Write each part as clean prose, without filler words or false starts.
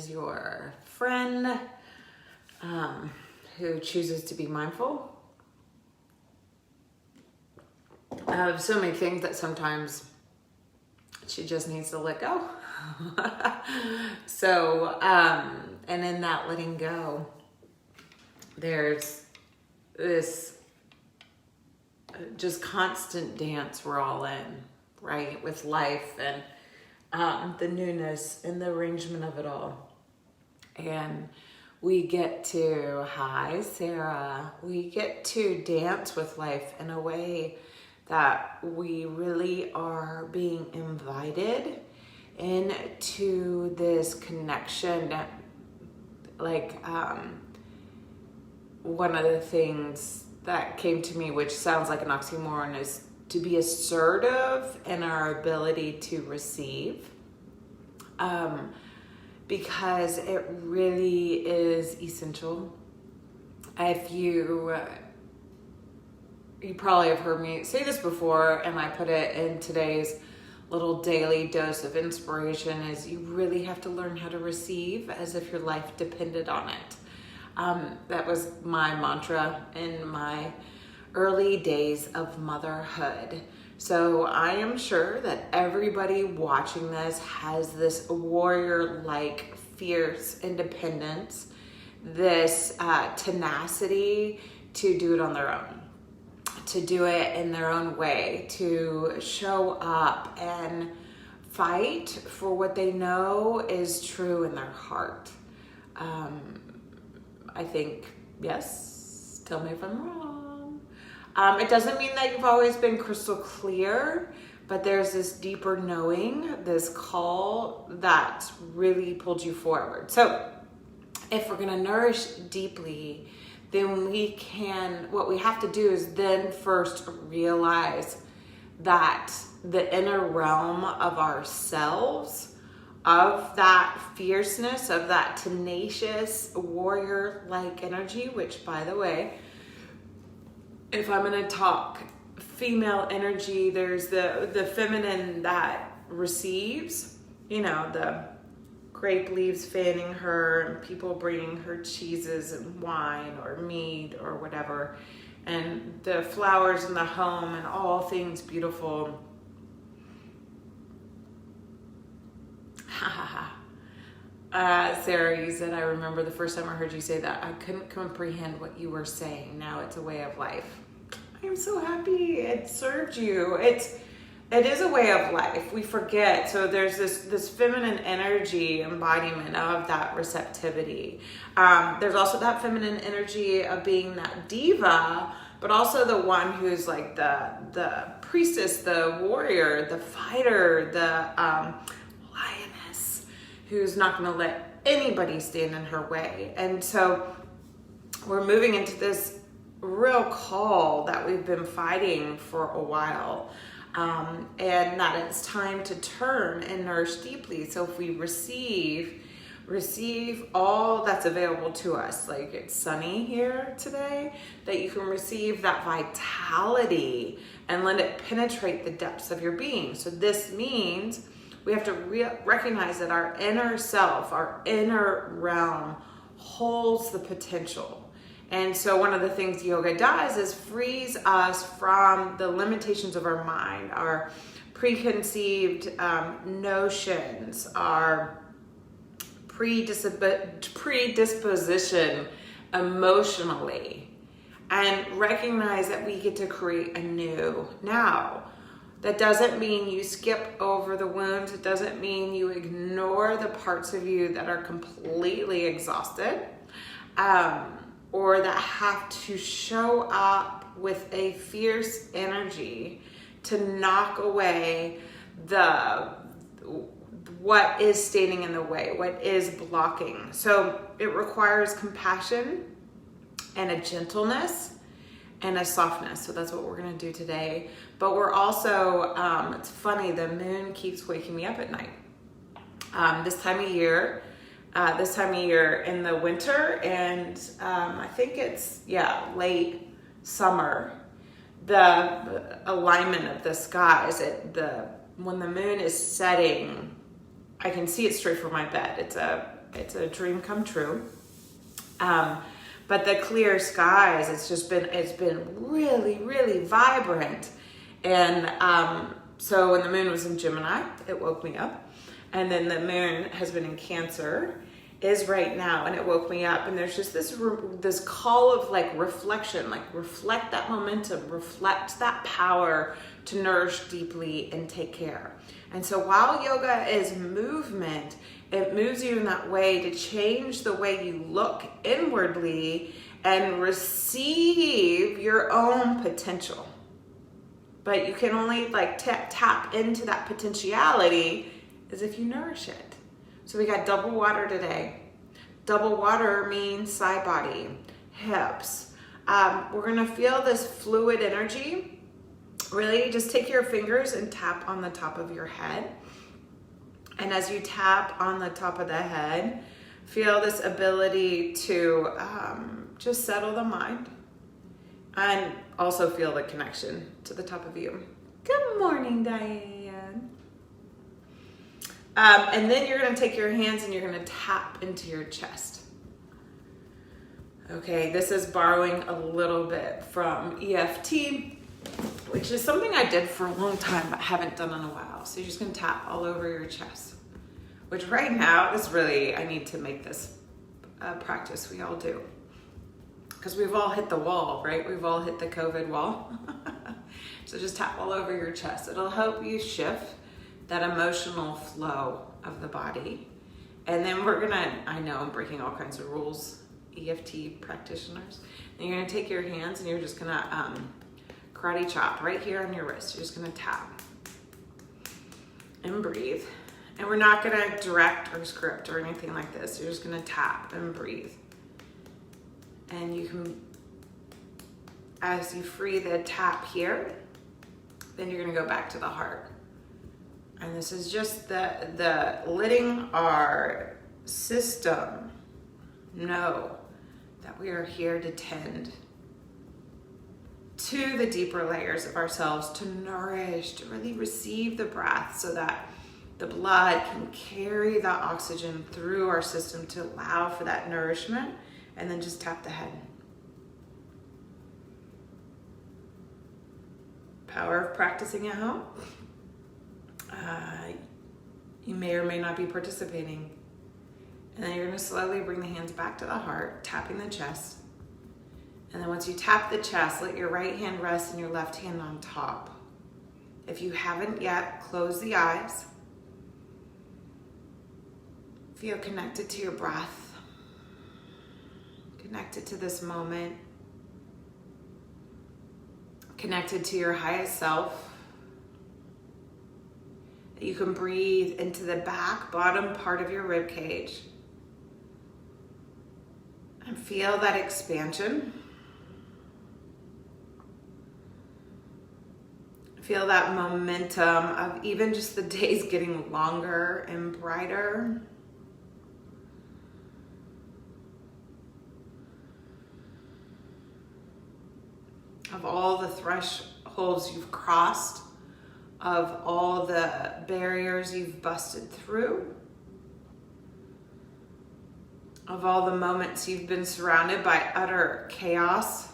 is your friend who chooses to be mindful of so many things that sometimes she just needs to let go. So, and in that letting go, there's this just constant dance we're all in, right? With life and the newness and the arrangement of it all. And we get to, hi Sarah, we get to dance with life in a way that we really are being invited into this connection. Like one of the things that came to me, which sounds like an oxymoron, is to be assertive in our ability to receive. Because it really is essential. If you probably have heard me say this before, and I put it in today's little daily dose of inspiration, is you really have to learn how to receive as if your life depended on it. That was my mantra in my early days of motherhood. So I am sure that everybody watching this has this warrior-like fierce independence, this tenacity to do it on their own, to do it in their own way, to show up and fight for what they know is true in their heart. I think, yes, tell me if I'm wrong. It doesn't mean that you've always been crystal clear, but there's this deeper knowing, this call that really pulled you forward. So if we're going to nourish deeply, then what we have to do is then first realize that the inner realm of ourselves, of that fierceness, of that tenacious warrior-like energy, which, by the way, if I'm going to talk female energy, there's the feminine that receives, the grape leaves fanning her and people bringing her cheeses and wine or meat or whatever, and the flowers in the home and all things beautiful. Sarah, you said, I remember the first time I heard you say that, I couldn't comprehend what you were saying. Now it's a way of life. I'm so happy it served you. It is a way of life. We forget. So there's this feminine energy embodiment of that receptivity. There's also that feminine energy of being that diva, but also the one who's like the priestess, the warrior, the fighter, the lioness, who's not going to let anybody stand in her way. And so we're moving into this real call that we've been fighting for a while. And that it's time to turn and nourish deeply. So if we receive all that's available to us, like it's sunny here today, that you can receive that vitality and let it penetrate the depths of your being. So this means we have to recognize that our inner self, our inner realm holds the potential. And so one of the things yoga does is frees us from the limitations of our mind, our preconceived notions, our predisposition emotionally, and recognize that we get to create anew now. That doesn't mean you skip over the wounds. It doesn't mean you ignore the parts of you that are completely exhausted. Or that have to show up with a fierce energy to knock away what is standing in the way, what is blocking. So it requires compassion and a gentleness and a softness. So that's what we're going to do today. But we're also, it's funny, the moon keeps waking me up at night. This time of year in the winter, and I think it's, late summer, the alignment of the skies, when the moon is setting, I can see it straight from my bed. It's a a dream come true. But the clear skies, it's been really, really vibrant. And so when the moon was in Gemini, it woke me up. And then the moon has been in Cancer, is right now, and it woke me up. And there's just this call of like reflection, like reflect that momentum, reflect that power to nourish deeply and take care. And so while yoga is movement, it moves you in that way to change the way you look inwardly and receive your own potential. But you can only like tap into that potentiality as if you nourish it. So we got double water today. Double water means side body, hips. We're gonna feel this fluid energy. Really just take your fingers and tap on the top of your head. And as you tap on the top of the head, feel this ability to just settle the mind and also feel the connection to the top of you. Good morning, Diane. And then you're gonna take your hands and you're gonna tap into your chest. Okay, this is borrowing a little bit from EFT, which is something I did for a long time but haven't done in a while. So you're just gonna tap all over your chest, which right now is really, I need to make this a practice we all do. Because we've all hit the wall, right? We've all hit the COVID wall. So just tap all over your chest. It'll help you shift that emotional flow of the body. And then we're gonna, I know I'm breaking all kinds of rules, EFT practitioners. And you're gonna take your hands and you're just gonna karate chop right here on your wrist. You're just gonna tap and breathe. And we're not gonna direct or script or anything like this. You're just gonna tap and breathe. And you can, as you free the tap here, then you're gonna go back to the heart. And this is just the letting our system know that we are here to tend to the deeper layers of ourselves, to nourish, to really receive the breath so that the blood can carry that oxygen through our system to allow for that nourishment, and then just tap the head. Power of practicing at home. You may or may not be participating. And then you're gonna slowly bring the hands back to the heart, tapping the chest. And then once you tap the chest, let your right hand rest and your left hand on top. If you haven't yet, close the eyes. Feel connected to your breath. Connected to this moment. Connected to your highest self. You can breathe into the back, bottom part of your rib cage. And feel that expansion. Feel that momentum of even just the days getting longer and brighter. Of all the thresholds you've crossed, of all the barriers you've busted through, of all the moments you've been surrounded by utter chaos,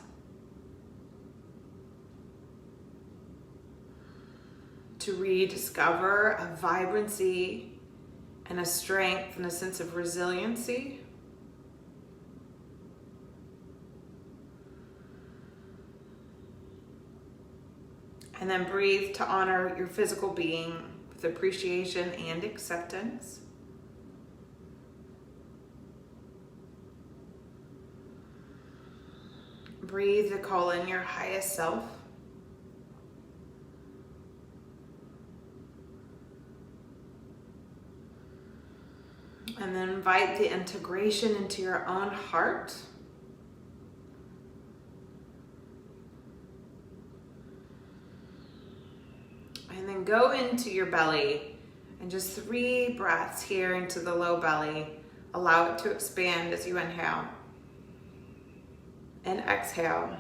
to rediscover a vibrancy and a strength and a sense of resiliency. And then breathe to honor your physical being with appreciation and acceptance. Breathe to call in your highest self. And then invite the integration into your own heart. And then go into your belly and just 3 breaths here into the low belly. Allow it to expand as you inhale and exhale.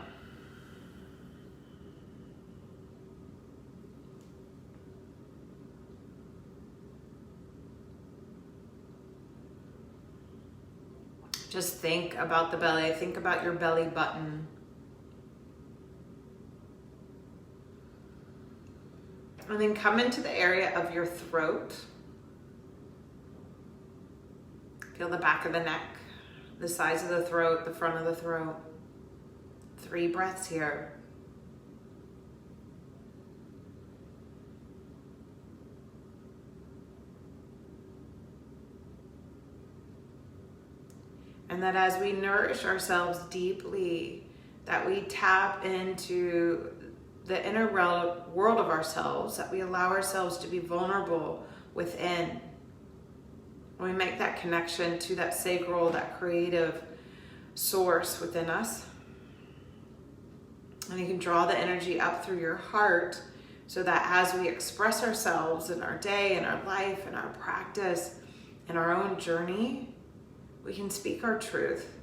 Just think about the belly. Think about your belly button. And then come into the area of your throat. Feel the back of the neck, the sides of the throat, the front of the throat. 3 breaths here. And that as we nourish ourselves deeply, that we tap into the inner world of ourselves, that we allow ourselves to be vulnerable within. When we make that connection to that sacral, that creative source within us. And you can draw the energy up through your heart so that as we express ourselves in our day, in our life, in our practice, in our own journey, we can speak our truth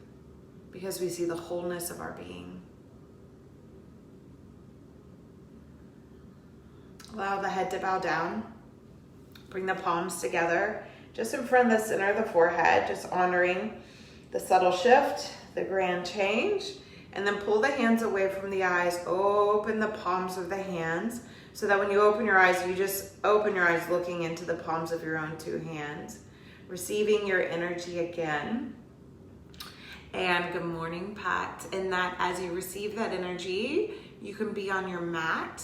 because we see the wholeness of our being. Allow the head to bow down. Bring the palms together just in front of the center of the forehead, just honoring the subtle shift, the grand change. And then pull the hands away from the eyes. Open the palms of the hands so that when you open your eyes, you just open your eyes looking into the palms of your own 2 hands. Receiving your energy again. And good morning, Pat. And that as you receive that energy, you can be on your mat.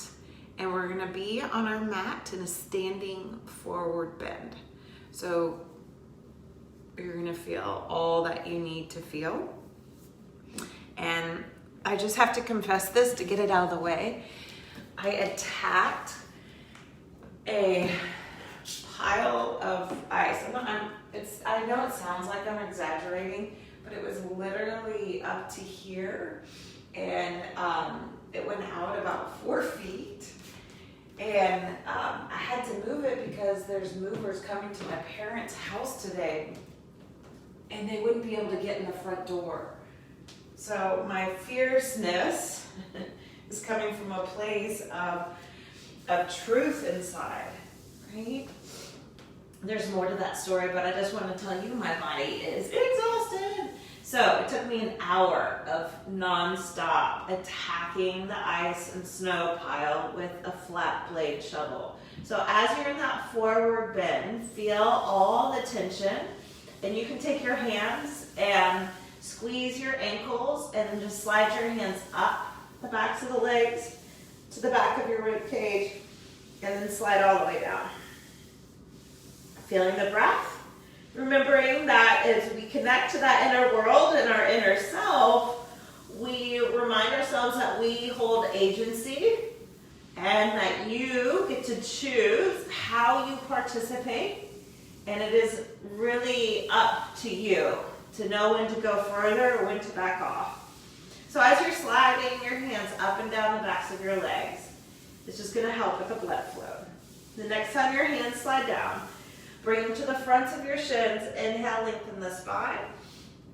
And we're gonna be on our mat in a standing forward bend. So you're gonna feel all that you need to feel. And I just have to confess this to get it out of the way. I attacked a pile of ice. I know it sounds like I'm exaggerating, but it was literally up to here. And it went out about 4 feet. And I had to move it because there's movers coming to my parents' house today. And they wouldn't be able to get in the front door. So my fierceness is coming from a place of truth inside, right? There's more to that story, but I just want to tell you my body is exhausted. So it took me an hour of nonstop attacking the ice and snow pile with a flat blade shovel. So as you're in that forward bend, feel all the tension, and you can take your hands and squeeze your ankles and then just slide your hands up the backs of the legs to the back of your rib cage and then slide all the way down. Feeling the breath. Remembering that as we connect to that inner world and our inner self, we remind ourselves that we hold agency and that you get to choose how you participate, and it is really up to you to know when to go further or when to back off. So as you're sliding your hands up and down the backs of your legs, it's just going to help with the blood flow. The next time your hands slide down, bring them to the fronts of your shins. Inhale, lengthen the spine.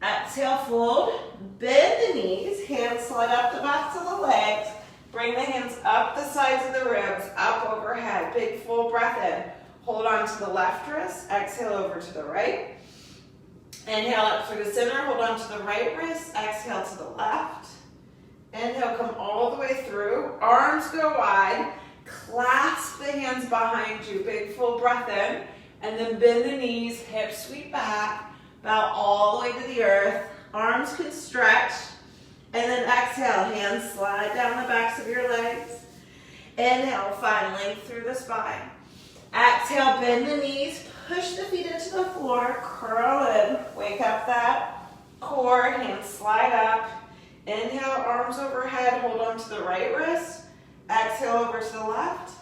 Exhale, fold. Bend the knees. Hands slide up the backs of the legs. Bring the hands up the sides of the ribs, up overhead. Big full breath in. Hold on to the left wrist. Exhale over to the right. Inhale up through the center. Hold on to the right wrist. Exhale to the left. Inhale, come all the way through. Arms go wide. Clasp the hands behind you. Big full breath in. And then bend the knees, hips sweep back, bow all the way to the earth. Arms can stretch. And then exhale, hands slide down the backs of your legs. Inhale, find length through the spine. Exhale, bend the knees, push the feet into the floor, curl in, wake up that core, hands slide up. Inhale, arms overhead, hold on to the right wrist. Exhale over to the left.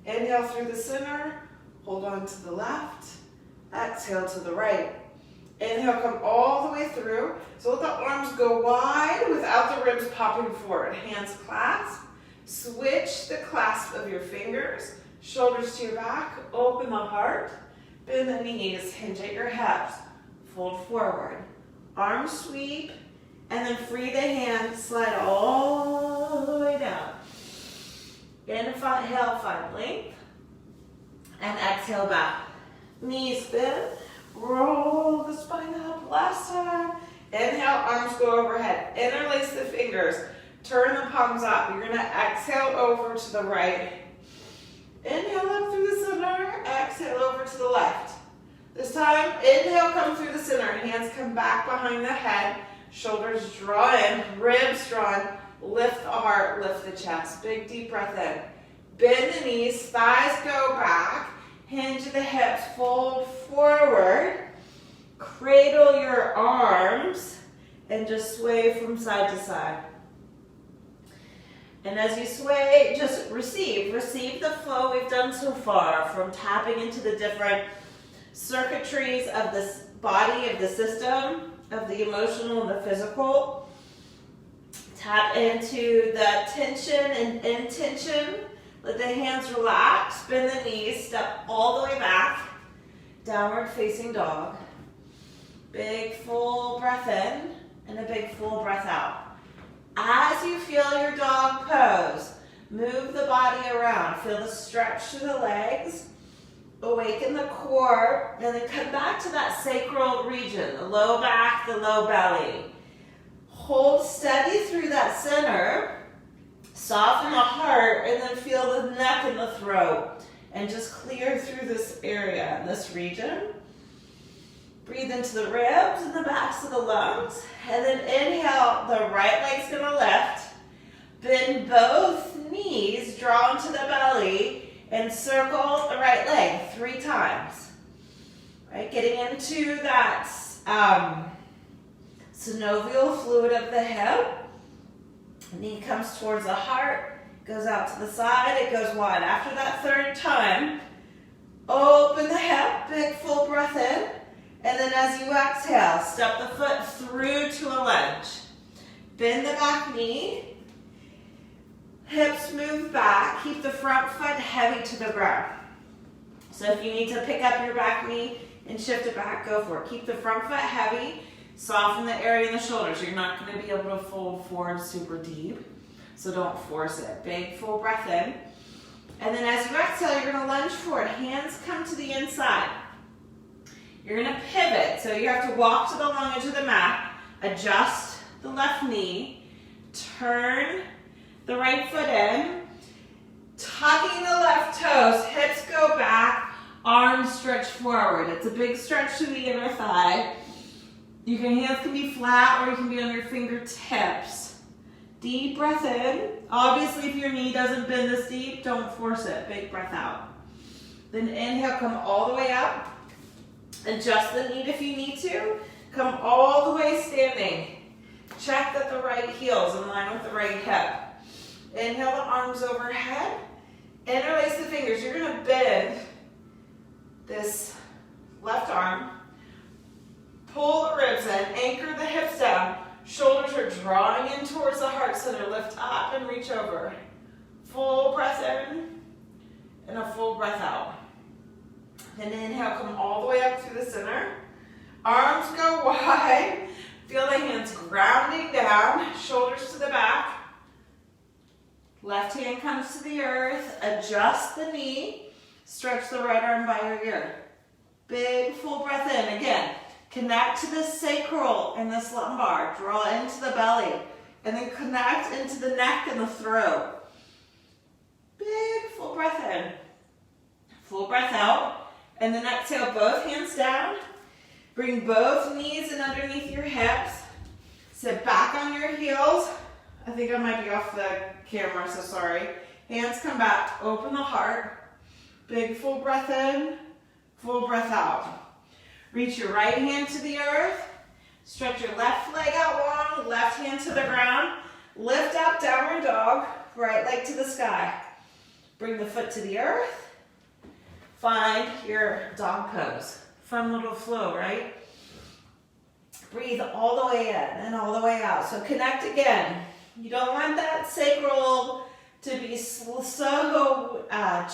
Inhale through the center. Hold on to the left, exhale to the right. Inhale, come all the way through. So let the arms go wide without the ribs popping forward. Hands clasp. Switch the clasp of your fingers. Shoulders to your back. Open the heart. Bend the knees. Hinge at your hips. Fold forward. Arms sweep. And then free the hands. Slide all the way down. Inhale, find length. And exhale back. Knees bend. Roll the spine up. Last time. go overhead. Interlace the fingers. Turn the palms up. You're going to exhale over to the right. Inhale up through the center. Exhale over to the left. This time, inhale, come through the center. Hands come back behind the head. Shoulders draw in. Ribs draw in. Lift the heart. Lift the chest. Big, deep breath in. Bend the knees. Thighs go back. Hinge the hips. Fold forward. Cradle your arms. And just sway from side to side. And as you sway, just receive the flow we've done so far, from tapping into the different circuitries of this body, of the system, of the emotional and the physical. Tap into the tension and intention. Let the hands relax, bend the knees, step all the way back. Downward facing dog. Big full breath in and a big full breath out. As you feel your dog pose, move the body around. Feel the stretch to the legs. Awaken the core. And then come back to that sacral region. The low back, the low belly. Hold steady through that center. Soften the heart. And then feel the neck and the throat. And just clear through this area and this region. Breathe into the ribs and the backs of the lungs. And then inhale, the right leg's gonna lift. Bend both knees, draw into the belly, and circle the right leg 3 times. Right, getting into that synovial fluid of the hip. Knee comes towards the heart, goes out to the side, it goes wide. After that 3rd time, open the hip, big full breath in. And then as you exhale, step the foot through to a lunge. Bend the back knee. Hips move back. Keep the front foot heavy to the ground. So if you need to pick up your back knee and shift it back, go for it. Keep the front foot heavy. Soften the area in the shoulders. You're not going to be able to fold forward super deep, so don't force it. Big full breath in. And then as you exhale, you're going to lunge forward. Hands come to the inside. You're going to pivot, so you have to walk to the long edge of the mat, adjust the left knee, turn the right foot in, tucking the left toes, hips go back, arms stretch forward. It's a big stretch to the inner thigh. Your hands can be flat or you can be on your fingertips. Deep breath in. Obviously, if your knee doesn't bend this deep, don't force it. Big breath out. Then inhale, come all the way up. Adjust the knee if you need to. Come all the way standing. Check that the right heel is in line with the right hip. Inhale the arms overhead. Interlace the fingers. You're going to bend this left arm. Pull the ribs in. Anchor the hips down. Shoulders are drawing in towards the heart center. Lift up and reach over. Full breath in and a full breath out. And inhale, come all the way up through the center. Arms go wide. Feel the hands grounding down. Shoulders to the back. Left hand comes to the earth. Adjust the knee. Stretch the right arm by your ear. Big full breath in. Again, connect to the sacral and this lumbar. Draw into the belly. And then connect into the neck and the throat. Big full breath in. Full breath out. And then exhale, both hands down. Bring both knees in underneath your hips. Sit back on your heels. I think I might be off the camera, so sorry. Hands come back, open the heart. Big full breath in, full breath out. Reach your right hand to the earth. Stretch your left leg out long, left hand to the ground. Lift up, downward dog, right leg to the sky. Bring the foot to the earth. Find your dog pose. Fun little flow, right? Breathe all the way in and all the way out. So connect again. You don't want that sacral to be so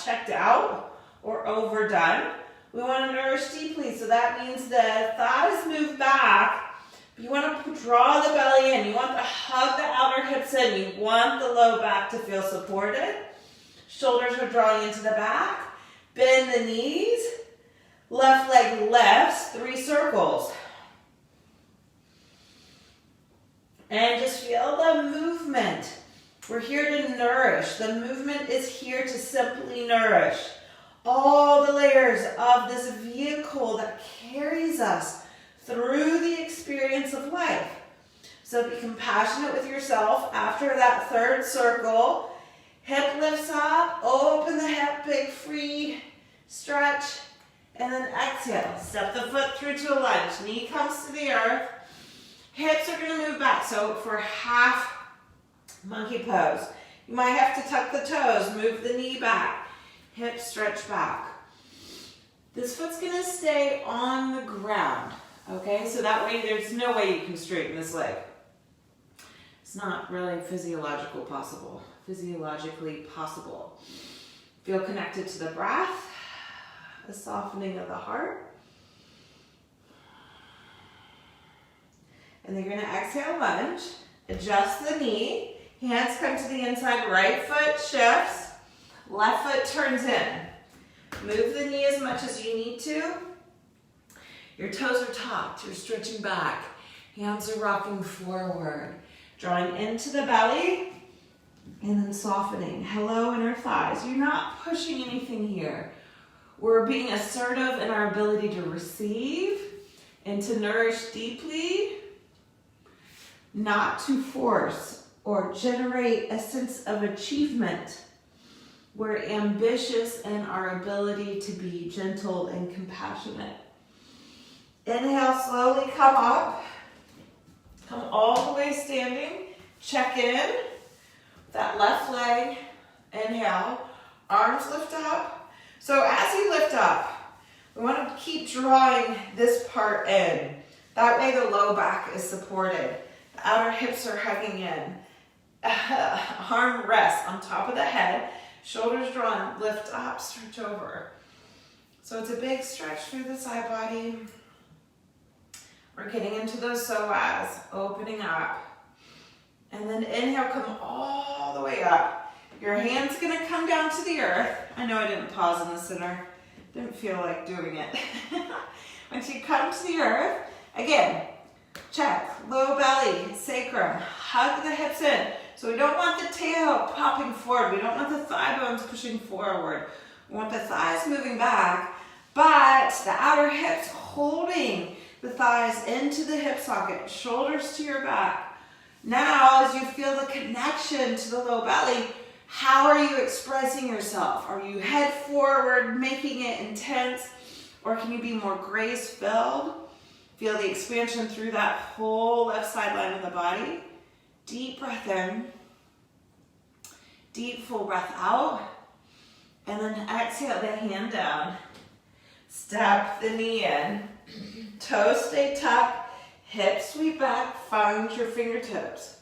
checked out or overdone. We want to nourish deeply, so that means the thighs move back. But you want to draw the belly in. You want to hug the outer hips in. You want the low back to feel supported. Shoulders are drawing into the back. Bend the knees. Left leg lifts, 3 circles. feel the movement. We're here to nourish. The movement is here to simply nourish all the layers of this vehicle that carries us through the experience of life. So be compassionate with yourself after that third circle. Hip lifts up, open the hip, big free stretch, and then exhale. Step the foot through to a lunge. Knee comes to the earth. Hips are going to move back. So for half monkey pose, you might have to tuck the toes, move the knee back, hips stretch back. This foot's going to stay on the ground, okay? So that way there's no way you can straighten this leg. It's not really physiologically possible. Feel connected to the breath, the softening of the heart. And then you're going to exhale, lunge, adjust the knee, hands come to the inside, right foot shifts, left foot turns in. Move the knee as much as you need to. Your toes are tucked, you're stretching back, hands are rocking forward, drawing into the belly, and then softening. Hello, inner thighs. You're not pushing anything here. We're being assertive in our ability to receive and to nourish deeply, not to force or generate a sense of achievement. We're ambitious in our ability to be gentle and compassionate. Inhale, slowly come up. Come all the way standing. Check in. That left leg, inhale, arms lift up. So as you lift up, we want to keep drawing this part in. That way the low back is supported. The outer hips are hugging in. Arm rests on top of the head, shoulders drawn, lift up, stretch over. So it's a big stretch through the side body. We're getting into those psoas, opening up. And then inhale, come all the way up. Your hand's gonna come down to the earth. I know I didn't pause in the center. Didn't feel like doing it. Once you come to the earth, again, check, low belly, sacrum, hug the hips in. So we don't want the tail popping forward. We don't want the thigh bones pushing forward. We want the thighs moving back, but the outer hips holding the thighs into the hip socket, shoulders to your back. Now, as you feel the connection to the low belly, how are you expressing yourself? Are you head forward, making it intense, or can you be more grace-filled? Feel the expansion through that whole left sideline of the body. Deep breath in, deep full breath out, and then exhale the hand down. Step the knee in, toes stay tucked. Hips sweep back, find your fingertips.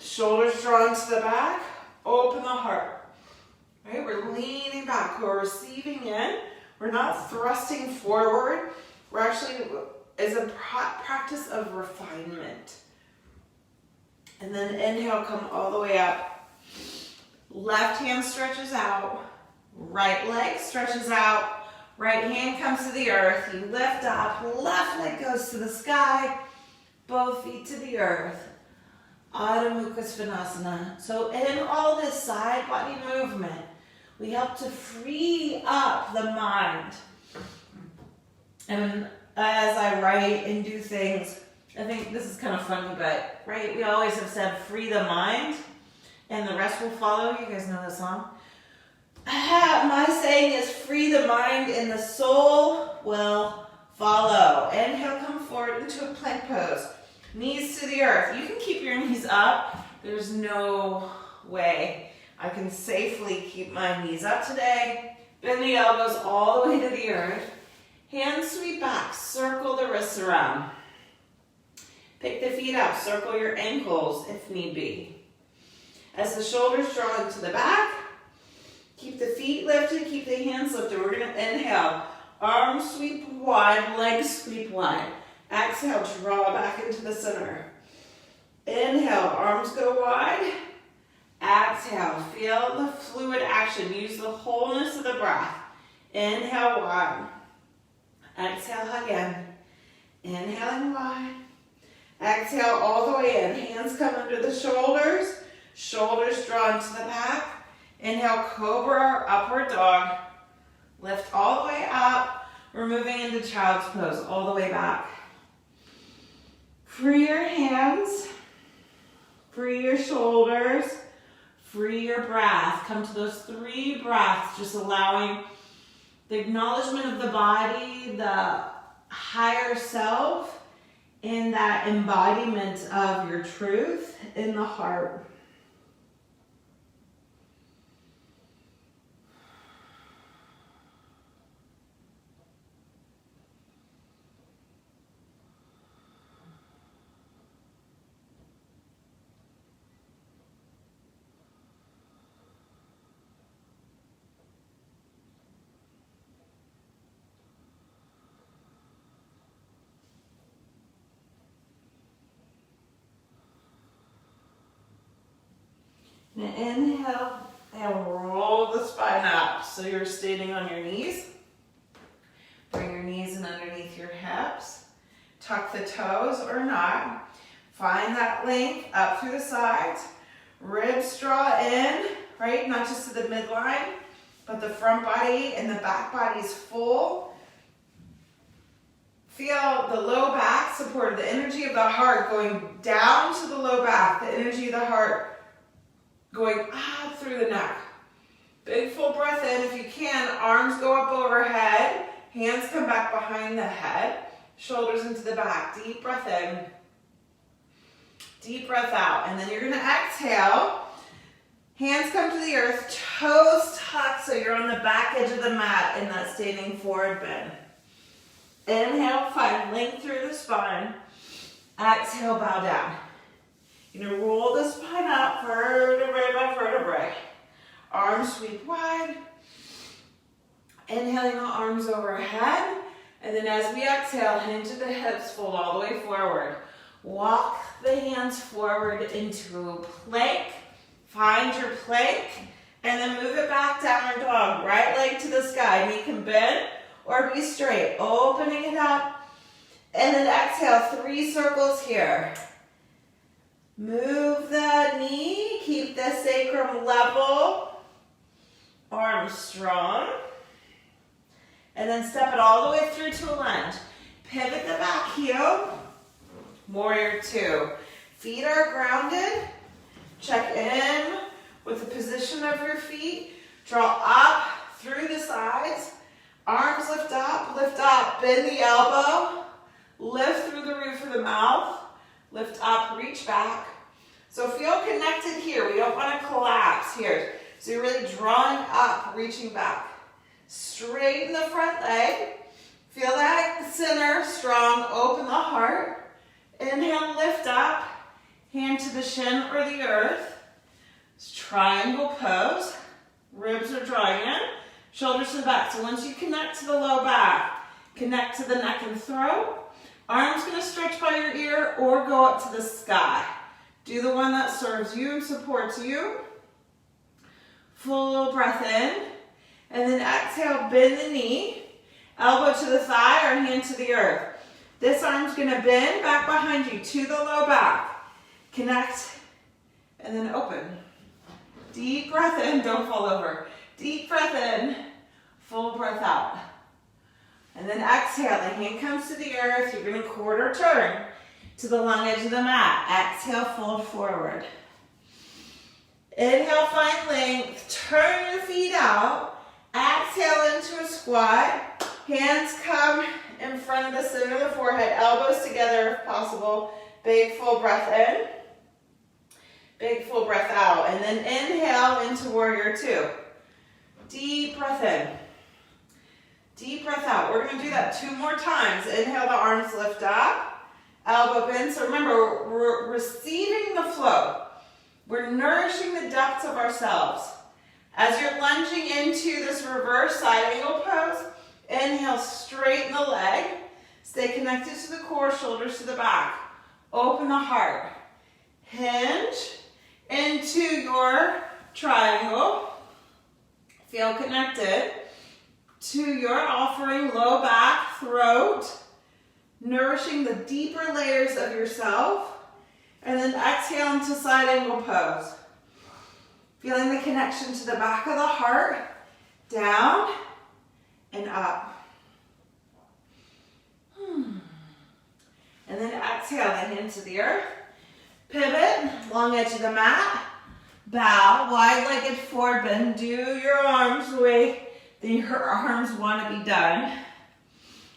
Shoulders drawn to the back, open the heart. Right? We're leaning back, we're receiving in. We're not thrusting forward. We're actually, it's a practice of refinement. And then inhale, come all the way up. Left hand stretches out. Right leg stretches out. Right hand comes to the earth. You lift up. Left leg goes to the sky. Both feet to the earth. Adho Mukha Svanasana. So in all this side body movement, we help to free up the mind. And as I write and do things, I think this is kind of funny, but right, we always have said free the mind and the rest will follow. You guys know the song. My saying is free the mind and the soul will follow. Inhale, come forward into a plank pose. Knees to the earth. You can keep your knees up. There's no way I can safely keep my knees up today. Bend the elbows all the way to the earth. Hands sweep back. Circle the wrists around. Pick the feet up. Circle your ankles if need be. As the shoulders draw into the back, keep the feet lifted, keep the hands lifted. We're going to inhale. Arms sweep wide, legs sweep wide. Exhale, draw back into the center. Inhale, arms go wide. Exhale, feel the fluid action. Use the wholeness of the breath. Inhale, wide. Exhale again. Inhaling wide. Exhale all the way in. Hands come under the shoulders. Shoulders drawn to the back. Inhale, cobra or upward dog. Lift all the way up. We're moving into child's pose, all the way back. Free your hands. Free your shoulders. Free your breath. Come to those 3 breaths, just allowing the acknowledgement of the body, the higher self, and that embodiment of your truth in the heart. And inhale and roll the spine up. So you're standing on your knees. Bring your knees in underneath your hips. Tuck the toes or not. Find that length up through the sides. Ribs draw in, right? Not just to the midline, but the front body and the back body is full. Feel the low back support, the energy of the heart going down to the low back, the energy of the heart going up through the neck. Big full breath in. If you can, arms go up overhead. Hands come back behind the head. Shoulders into the back. Deep breath in. Deep breath out. And then you're going to exhale. Hands come to the earth. Toes tuck so you're on the back edge of the mat in that standing forward bend. Inhale, find length through the spine. Exhale, bow down. You're going to roll the spine up, vertebrae by vertebrae. Arms sweep wide. Inhaling the arms overhead. And then as we exhale, hinge at the hips, fold all the way forward. Walk the hands forward into a plank. Find your plank. And then move it back, downward dog. Right leg to the sky. Knee can bend or be straight. Opening it up. And then exhale, 3 circles here. Move the knee, keep the sacrum level, arms strong, and then step it all the way through to a lunge. Pivot the back heel, warrior 2. Feet are grounded, check in with the position of your feet, draw up through the sides, arms lift up, bend the elbow, lift through the roof of the mouth, lift up, reach back. So feel connected here. We don't want to collapse here. So you're really drawing up, reaching back. Straighten the front leg. Feel that center strong. Open the heart. Inhale, lift up. Hand to the shin or the earth. It's triangle pose. Ribs are drawing in. Shoulders to the back. So once you connect to the low back, connect to the neck and throat. Arms going to stretch by your ear or go up to the sky. Do the one that serves you and supports you. Full breath in. And then exhale, bend the knee. Elbow to the thigh or hand to the earth. This arm's going to bend back behind you to the low back. Connect and then open. Deep breath in, don't fall over. Deep breath in, full breath out. And then exhale, the hand comes to the earth. You're going to quarter turn to the long edge of the mat. Exhale, fold forward. Inhale, find length. Turn your feet out. Exhale into a squat. Hands come in front of the center of the forehead. Elbows together if possible. Big full breath in. Big full breath out. And then inhale into warrior 2. Deep breath in. Deep breath out. We're going to do that 2 more times. Inhale, the arms lift up. Elbow bend. So remember, we're receiving the flow. We're nourishing the depths of ourselves. As you're lunging into this reverse side angle pose, inhale, straighten the leg. Stay connected to the core, shoulders to the back. Open the heart. Hinge into your triangle. Feel connected to your offering, low back, throat, nourishing the deeper layers of yourself. And then exhale into side angle pose. Feeling the connection to the back of the heart, down and up. And then exhale the hand to the earth. Pivot, long edge of the mat. Bow, wide-legged forward bend. Do your arms the way that your arms want to be done.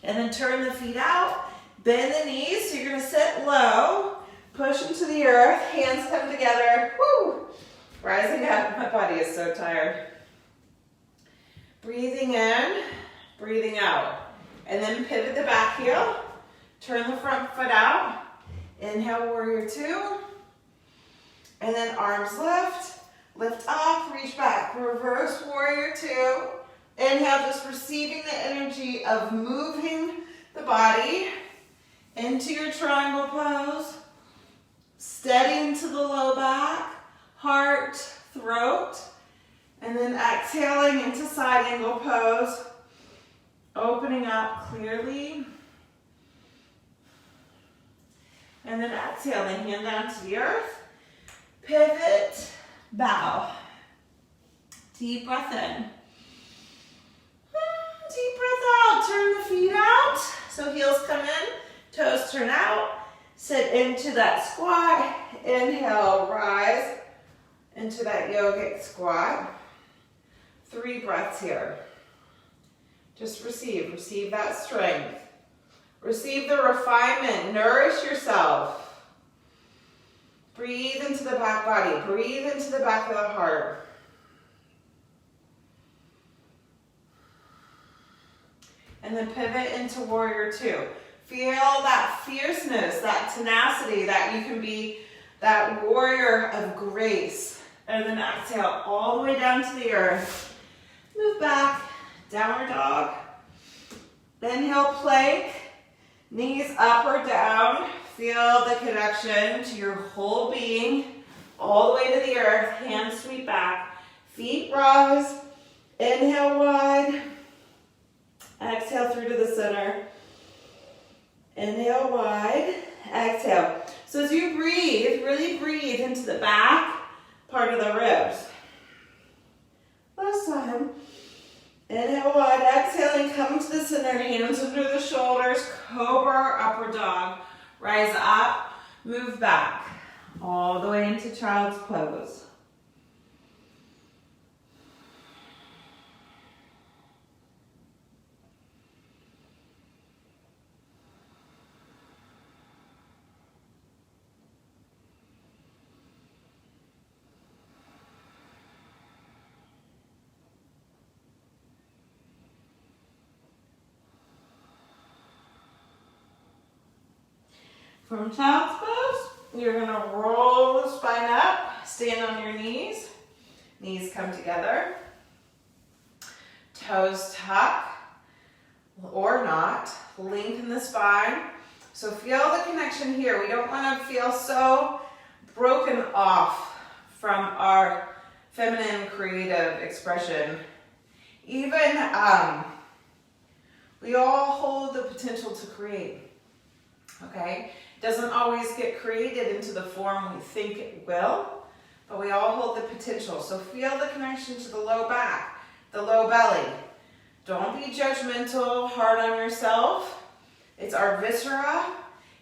And then turn the feet out. Bend the knees, so you're going to sit low. Push into the earth, hands come together. Woo! Rising up, my body is so tired. Breathing in, breathing out. And then pivot the back heel. Turn the front foot out. Inhale, warrior two. And then arms lift. Lift up, reach back. Reverse warrior two. Inhale, just receiving the energy of moving the body into your triangle pose. Steady into the low back, heart, throat. And then exhaling into side angle pose. Opening up clearly. And then exhale, the hand down to the earth. Pivot, bow. Deep breath in. Deep breath out. Turn the feet out. So heels come in, toes turn out. Sit into that squat. Inhale, rise into that yogic squat. 3 breaths here. Just receive that strength. Receive the refinement, nourish yourself. Breathe into the back body, breathe into the back of the heart. And then pivot into warrior two. Feel that fierceness, that tenacity, that you can be that warrior of grace. And then exhale all the way down to the earth. Move back, downward dog. Inhale, plank. Knees up or down. Feel the connection to your whole being. All the way to the earth. Hands sweep back. Feet rise. Inhale wide. Exhale through to the center. Inhale wide. Exhale. So as you breathe, really breathe into the back part of the ribs. Last time. Inhale wide, exhaling, come to the center, hands under the shoulders, cobra or upward dog. Rise up, move back, all the way into child's pose. From child's pose, you're gonna roll the spine up, stand on your knees. Knees come together. Toes tuck, or not. Lengthen the spine. So feel the connection here. We don't wanna feel so broken off from our feminine creative expression. Even, we all hold the potential to create, okay? Doesn't always get created into the form we think it will, but we all hold the potential. So feel the connection to the low back, the low belly. Don't be judgmental, hard on yourself. It's our viscera.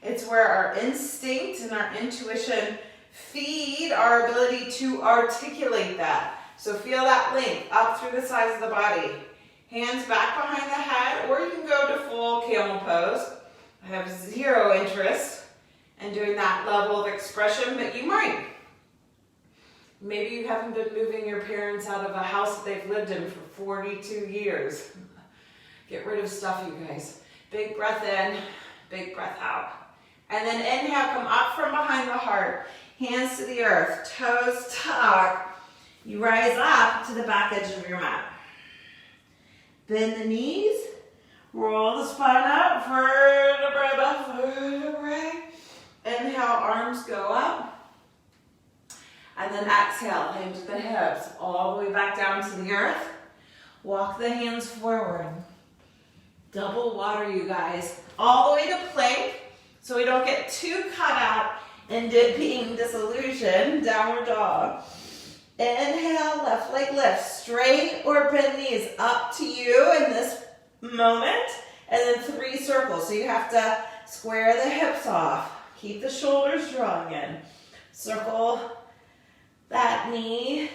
It's where our instinct and our intuition feed our ability to articulate that. So feel that length up through the sides of the body. Hands back behind the head, or you can go to full camel pose. I have zero interest in doing that level of expression, but you might. Maybe you haven't been moving your parents out of a house that they've lived in for 42 years. Get rid of stuff, you guys. Big breath in, big breath out. And then inhale, come up from behind the heart. Hands to the earth, toes tuck. You rise up to the back edge of your mat. Bend the knees. Roll the spine up, vertebrae by vertebrae. Inhale, arms go up. And then exhale, hinge the hips all the way back down to the earth. Walk the hands forward. Double water, you guys. All the way to plank, so we don't get too caught out in being disillusioned. Downward dog. Inhale, left leg lift. Straight or bend knees, up to you in this moment. And then 3 circles. So you have to square the hips off. Keep the shoulders drawing in. Circle that knee.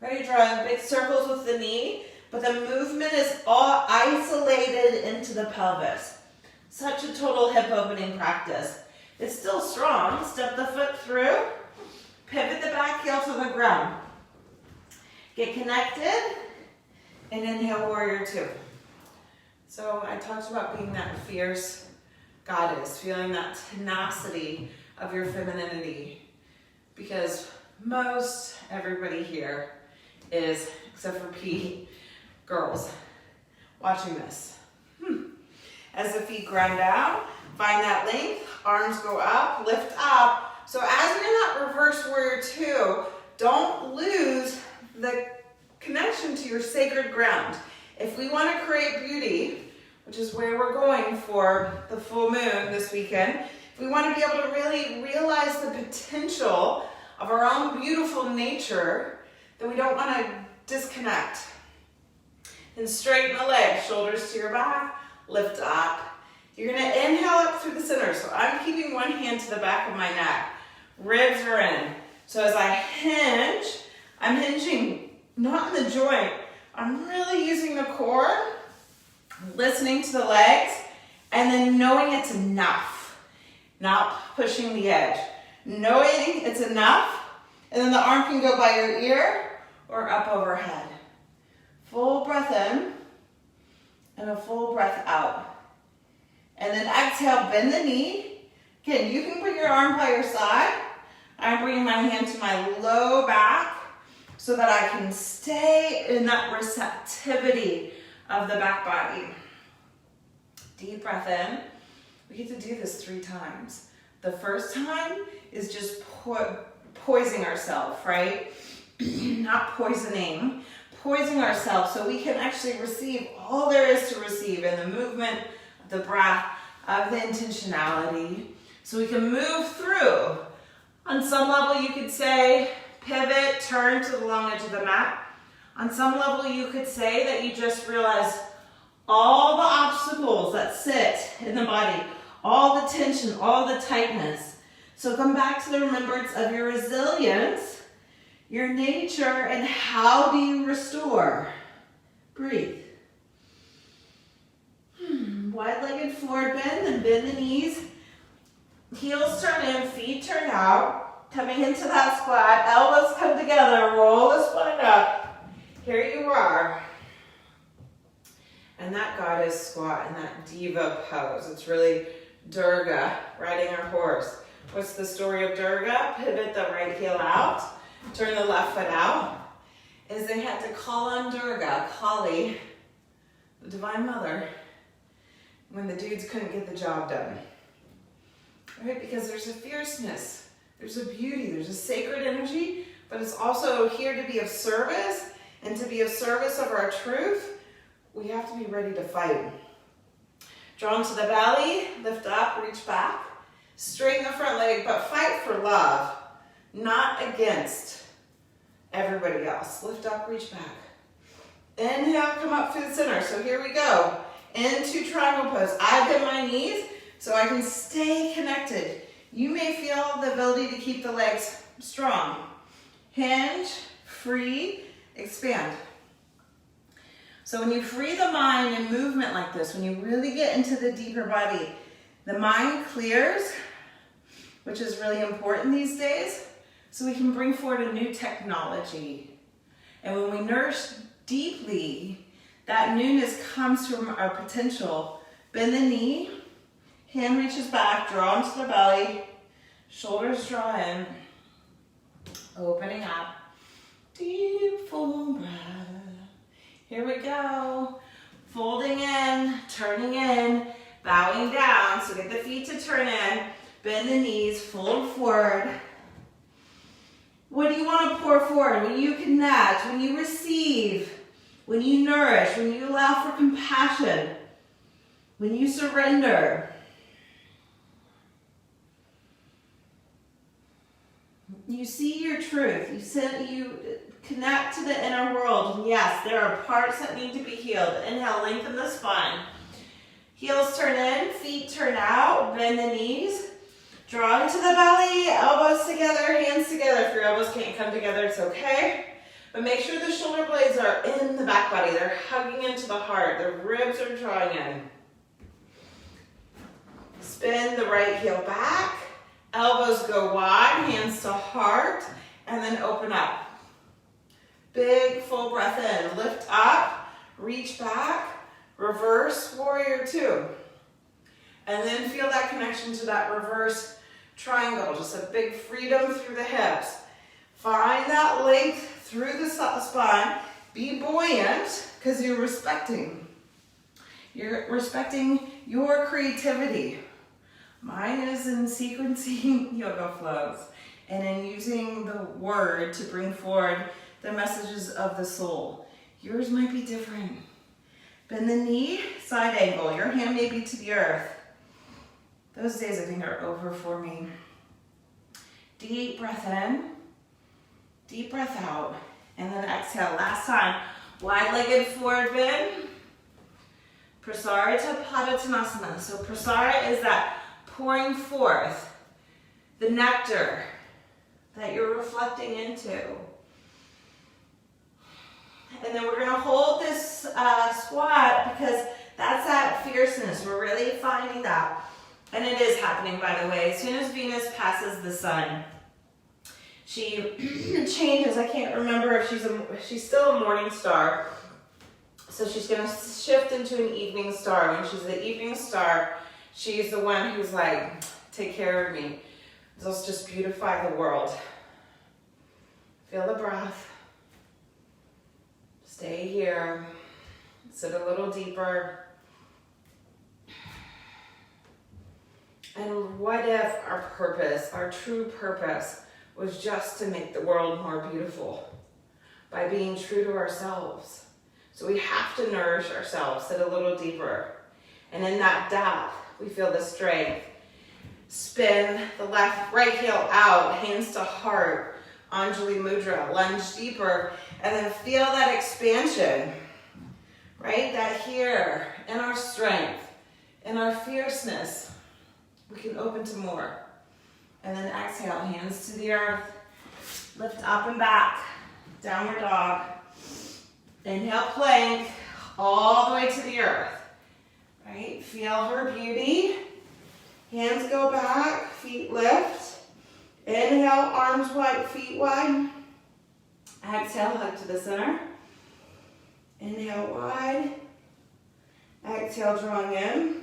Right, drawing big circles with the knee. But the movement is all isolated into the pelvis. Such a total hip opening practice. It's still strong. Step the foot through. Pivot the back heel to the ground. Get connected. And inhale, warrior 2. So I talked about being that fierce goddess, feeling that tenacity of your femininity. Because most everybody here is, except for Pete, girls watching this. As the feet ground down, find that length, arms go up, lift up. So as you're in that reverse warrior 2, don't lose the connection to your sacred ground. If we want to create beauty, which is where we're going for the full moon this weekend, if we want to be able to really realize the potential of our own beautiful nature, then we don't want to disconnect. And straighten the legs, shoulders to your back, lift up. You're going to inhale up through the center. So I'm keeping one hand to the back of my neck. Ribs are in. So as I hinge, I'm hinging not in the joint. I'm really using the core, listening to the legs, and then knowing it's enough. Not pushing the edge. Knowing it's enough, and then the arm can go by your ear or up overhead. Full breath in and a full breath out. And then exhale, bend the knee. Again, you can put your arm by your side. I'm bringing my hand to my low back so that I can stay in that receptivity of the back body. Deep breath in. We get to do this 3 times. The first time is just poising ourselves, right? Not poisoning. Poising ourselves so we can actually receive all there is to receive in the movement, of the breath, of the intentionality. So we can move through. On some level you could say pivot, turn to the long edge of the mat. On some level you could say that you just realize all the obstacles that sit in the body, all the tension, all the tightness. So come back to the remembrance of your resilience, your nature, and how do you restore? Breathe. Wide-legged forward bend, and bend the knees. Heels turn in, feet turn out. Coming into that squat, elbows come together, roll the spine up. Here you are. And that goddess squat and that diva pose. It's really Durga riding our horse. What's the story of Durga? Pivot the right heel out. Turn the left foot out. Is they had to call on Durga, Kali, the Divine Mother, when the dudes couldn't get the job done. Right? Because there's a fierceness, there's a beauty, there's a sacred energy, but it's also here to be of service, and to be of service of our truth, we have to be ready to fight. Draw into the belly, lift up, reach back, straighten the front leg, but fight for love. Not against everybody else. Lift up, reach back. Inhale, come up through the center. So here we go. Into triangle pose. I bend my knees so I can stay connected. You may feel the ability to keep the legs strong. Hinge, free, expand. So when you free the mind in movement like this, when you really get into the deeper body, the mind clears, which is really important these days. So we can bring forward a new technology. And when we nourish deeply, that newness comes from our potential. Bend the knee, hand reaches back, draw into the belly, shoulders draw in, opening up, deep full breath. Here we go. Folding in, turning in, bowing down. So get the feet to turn in, bend the knees, fold forward. What do you want to pour forward? When you connect, when you receive, when you nourish, when you allow for compassion, When you surrender, you see your truth. You connect to the inner world. And yes, there are parts that need to be healed. Inhale, lengthen the spine. Heels turn in, feet turn out, bend the knees. Draw into the belly, elbows together, hands together. If your elbows can't come together, it's okay. But make sure the shoulder blades are in the back body. They're hugging into the heart. The ribs are drawing in. Spin the right heel back. Elbows go wide, hands to heart, and then open up. Big full breath in. Lift up, reach back, reverse warrior two. And then feel that connection to that reverse triangle. Just a big freedom through the hips. Find that length through the spine. Be buoyant because you're respecting. You're respecting your creativity. Mine is in sequencing yoga flows and in using the word to bring forward the messages of the soul. Yours might be different. Bend the knee, side angle. Your hand may be to the earth. Those days I think are over for me. Deep breath in, deep breath out, and then exhale. Last time, wide-legged forward bend. Prasarita to Padottanasana. So prasara is that pouring forth the nectar that you're reflecting into. And then we're gonna hold this squat because that's that fierceness. We're really finding that. And it is happening, by the way. As soon as Venus passes the sun, she changes. I can't remember if she's still a morning star. So she's going to shift into an evening star. When she's the evening star, she's the one who's like, take care of me. Let's just beautify the world. Feel the breath. Stay here. Sit a little deeper. And what if our purpose, our true purpose, was just to make the world more beautiful by being true to ourselves? So we have to nourish ourselves, sit a little deeper. And in that depth, we feel the strength. Spin the right heel out, hands to heart, Anjali Mudra, lunge deeper, and then feel that expansion, right? That here, in our strength, in our fierceness, we can open to more. And then exhale, hands to the earth. Lift up and back, downward dog. Inhale, plank, all the way to the earth. Right? Feel her beauty. Hands go back, feet lift. Inhale, arms wide, feet wide. Exhale, hug to the center. Inhale, wide. Exhale, drawing in.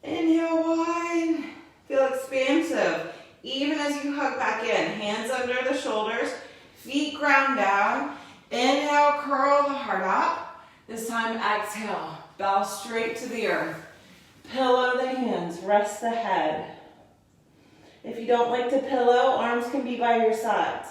Inhale wide, feel expansive. Even as you hug back in, hands under the shoulders, feet ground down. Inhale, curl the heart up. This time, exhale, bow straight to the earth. Pillow the hands, rest the head. If you don't like to pillow, arms can be by your sides.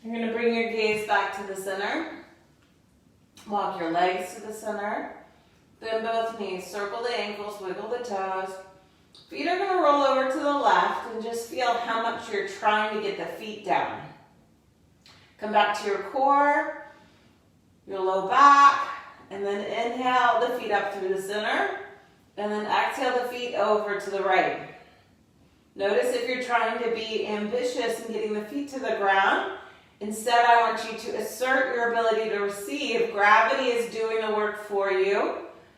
You're going to bring your gaze back to the center. Walk your legs to the center. Bend both knees. Circle the ankles. Wiggle the toes. Feet are going to roll over to the left and just feel how much you're trying to get the feet down. Come back to your core, your low back, and then inhale the feet up through the center, and then exhale the feet over to the right. Notice if you're trying to be ambitious in getting the feet to the ground, instead I want you to assert your ability to receive. Gravity is doing the work for you.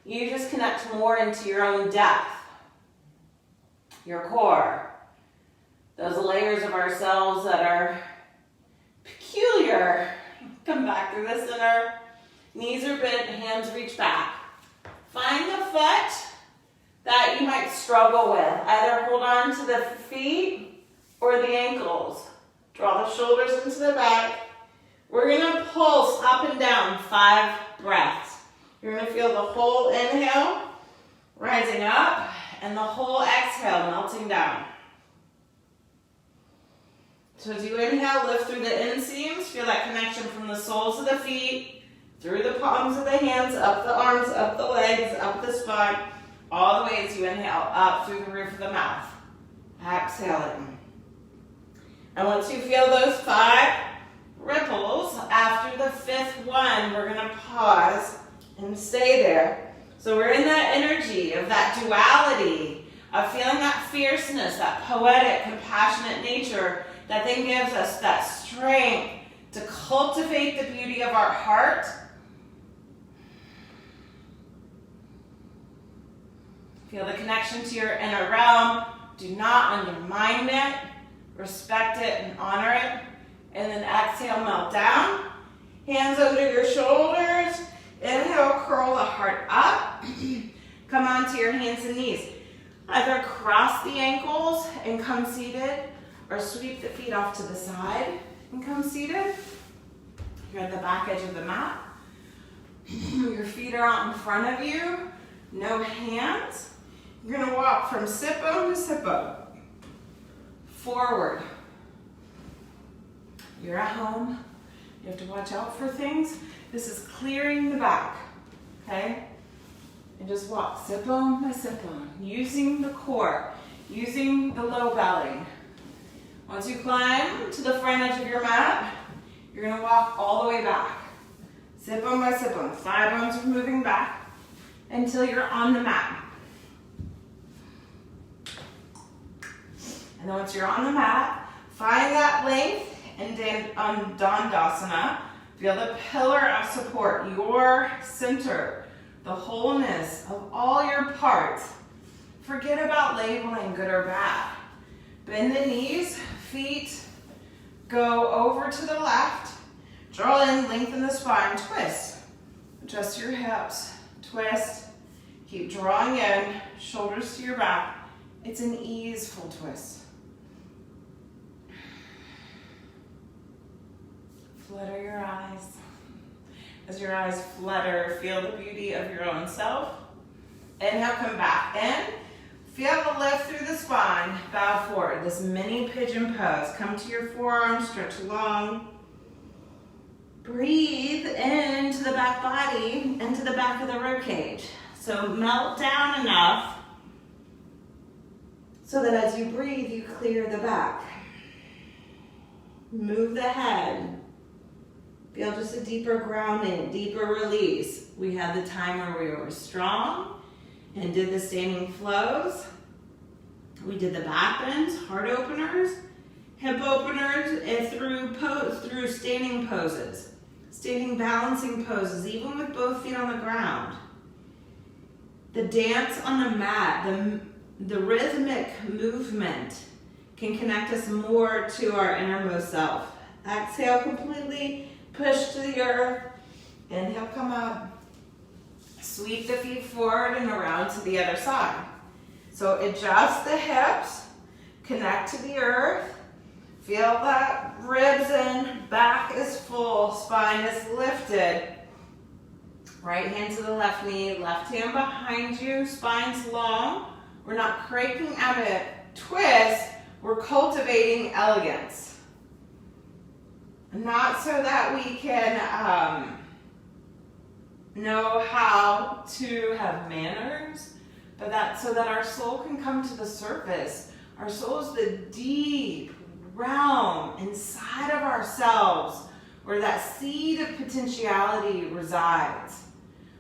You just connect more into your own depth, your core, those layers of ourselves that are peculiar. Come back through the center. Knees are bent, hands reach back. Find the foot that you might struggle with. Either hold on to the feet or the ankles. Draw the shoulders into the back. We're gonna pulse up and down 5 breaths. You're gonna feel the whole inhale rising up and the whole exhale melting down. So as you inhale, lift through the inseams. Feel that connection from the soles of the feet, through the palms of the hands, up the arms, up the legs, up the spine, all the way as you inhale, up through the roof of the mouth. Exhaling. And once you feel those 5 ripples, after the 5th one, we're gonna pause and stay there. So we're in that energy of that duality, of feeling that fierceness, that poetic, compassionate nature that then gives us that strength to cultivate the beauty of our heart. Feel the connection to your inner realm. Do not undermine it. Respect it and honor it. And then exhale, melt down. Hands under your shoulders. Inhale, curl the heart up. Come onto your hands and knees. Either cross the ankles and come seated, or sweep the feet off to the side and come seated. You're at the back edge of the mat. Your feet are out in front of you. No hands. You're gonna walk from sit bone to sit bone. Forward. You're at home. You have to watch out for things. This is clearing the back, okay? And just walk sit bone by sit bone, using the core, using the low belly. Once you climb to the front edge of your mat, you're gonna walk all the way back. Sit bone by sit bone. Thigh bones are moving back until you're on the mat. And then once you're on the mat, find that length and then Dandasana. Feel the pillar of support, your center, the wholeness of all your parts. Forget about labeling good or bad. Bend the knees, feet go over to the left. Draw in, lengthen the spine, twist. Adjust your hips, twist. Keep drawing in, shoulders to your back. It's an easeful twist. Flutter your eyes. As your eyes flutter, feel the beauty of your own self. Inhale, come back in. Feel the lift through the spine. Bow forward. This mini pigeon pose. Come to your forearms, stretch long. Breathe into the back body, into the back of the rib cage. So melt down enough so that as you breathe, you clear the back. Move the head. Feel just a deeper grounding, deeper release. We had the time where we were strong and did the standing flows. We did the back bends, heart openers, hip openers, and through standing poses, standing balancing poses, even with both feet on the ground. The dance on the mat, the rhythmic movement can connect us more to our innermost self. Exhale completely. Push to the earth. Inhale, come up. Sweep the feet forward and around to the other side. So adjust the hips, connect to the earth. Feel that ribs in, back is full, spine is lifted. Right hand to the left knee, left hand behind you, spine's long. We're not cranking at it. Twist, we're cultivating elegance. Not so that we can know how to have manners, but so that our soul can come to the surface. Our soul is the deep realm inside of ourselves where that seed of potentiality resides.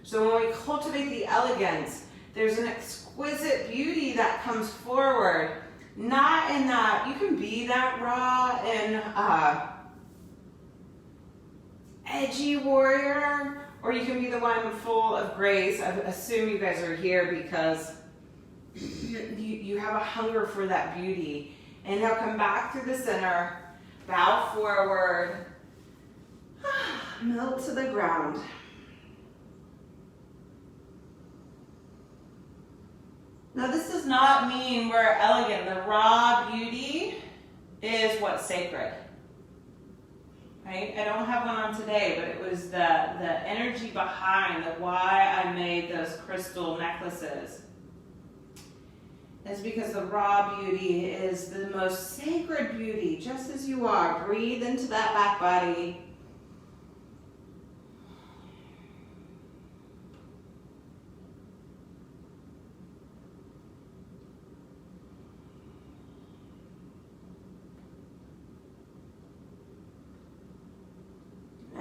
So when we cultivate the elegance, there's an exquisite beauty that comes forward. Not in that, you can be that raw and edgy warrior, or you can be the one full of grace. I assume you guys are here because you have a hunger for that beauty. And now come back through the center, bow forward, melt to the ground. Now this does not mean we're elegant. The raw beauty is what's sacred. Right? I don't have one on today, but it was the energy behind the why I made those crystal necklaces. It's because the raw beauty is the most sacred beauty, just as you are. Breathe into that back body.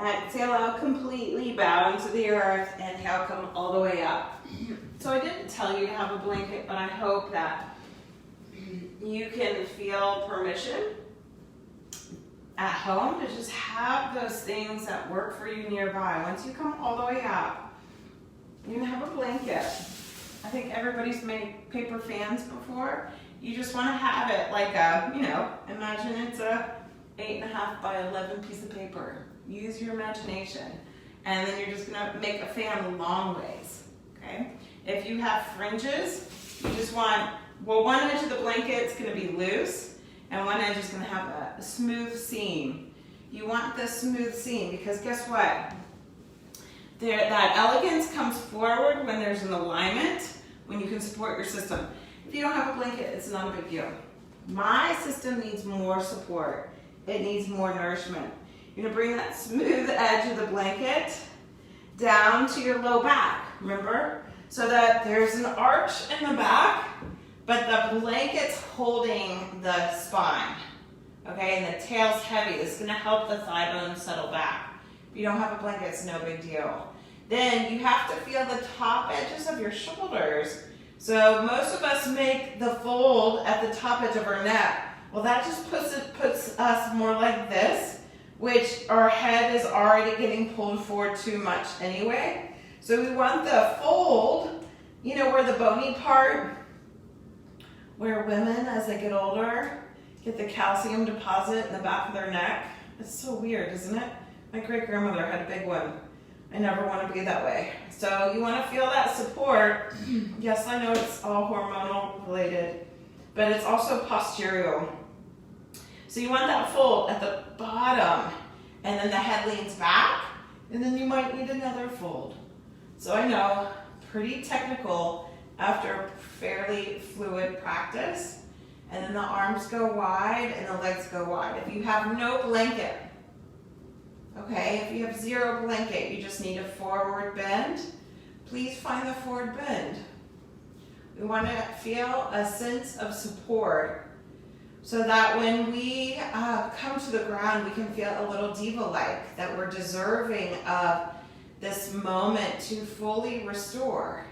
Exhale out completely, bow into the earth, inhale, come all the way up. So I didn't tell you to have a blanket, but I hope that you can feel permission at home to just have those things that work for you nearby. Once you come all the way up, you can have a blanket. I think everybody's made paper fans before. You just want to have it like a, imagine it's a 8.5 by 11 piece of paper. Use your imagination. And then you're just gonna make a fan long ways, okay? If you have fringes, you just want, one edge of the blanket is gonna be loose, and one edge is gonna have a smooth seam. You want the smooth seam because guess what? That elegance comes forward when there's an alignment, when you can support your system. If you don't have a blanket, it's not a big deal. My system needs more support. It needs more nourishment. You're gonna bring that smooth edge of the blanket down to your low back, remember? So that there's an arch in the back, but the blanket's holding the spine, okay? And the tail's heavy. This is gonna help the thigh bone settle back. If you don't have a blanket, it's no big deal. Then you have to feel the top edges of your shoulders. So most of us make the fold at the top edge of our neck. Well, that just puts us more like this, which our head is already getting pulled forward too much anyway. So we want the fold, where the bony part, where women, as they get older, get the calcium deposit in the back of their neck. It's so weird, isn't it? My great-grandmother had a big one. I never want to be that way. So you want to feel that support. Yes, I know it's all hormonal related, but it's also postural. So you want that fold at the bottom, and then the head leans back, and then you might need another fold. So I know, pretty technical after fairly fluid practice, and then the arms go wide and the legs go wide. If you have no blanket, okay, if you have zero blanket, you just need a forward bend, please find the forward bend. We want to feel a sense of support so that when we come to the ground, we can feel a little diva-like, that we're deserving of this moment to fully restore.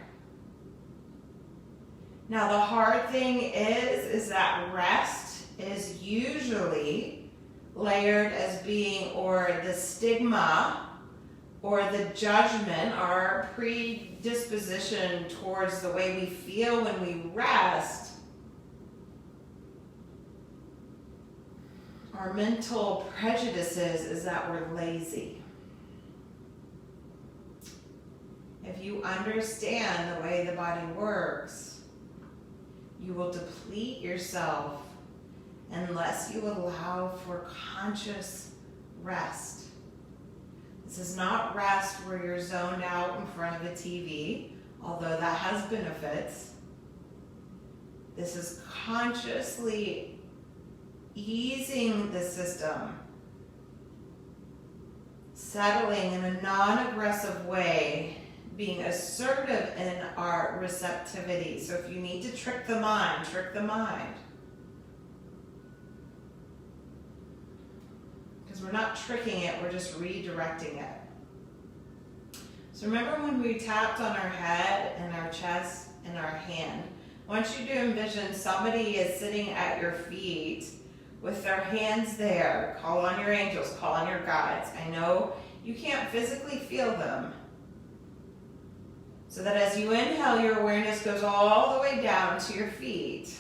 Now, the hard thing is that rest is usually layered as being, or the stigma, or the judgment, our predisposition towards the way we feel when we rest. Our mental prejudices is that we're lazy. If you understand the way the body works, you will deplete yourself unless you allow for conscious rest. This is not rest where you're zoned out in front of a TV, although that has benefits. This is consciously easing the system, settling in a non-aggressive way, being assertive in our receptivity. So if you need to trick the mind, trick the mind. Because we're not tricking it, we're just redirecting it. So remember when we tapped on our head and our chest and our hand? I want you to envision somebody is sitting at your feet with their hands there. Call on your angels, call on your guides. I know you can't physically feel them, So that as you inhale, your awareness goes all the way down to your feet.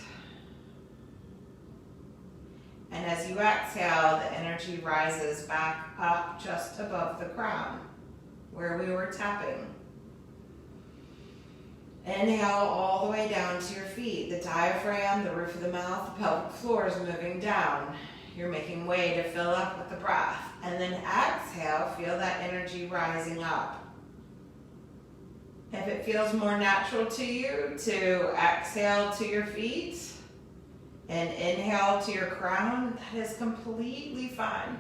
And as you exhale, the energy rises back up just above the crown, where we were tapping. Inhale all the way down to your feet. The diaphragm, the roof of the mouth, the pelvic floor is moving down. You're making way to fill up with the breath. And then exhale, feel that energy rising up. If it feels more natural to you to exhale to your feet and inhale to your crown, that is completely fine.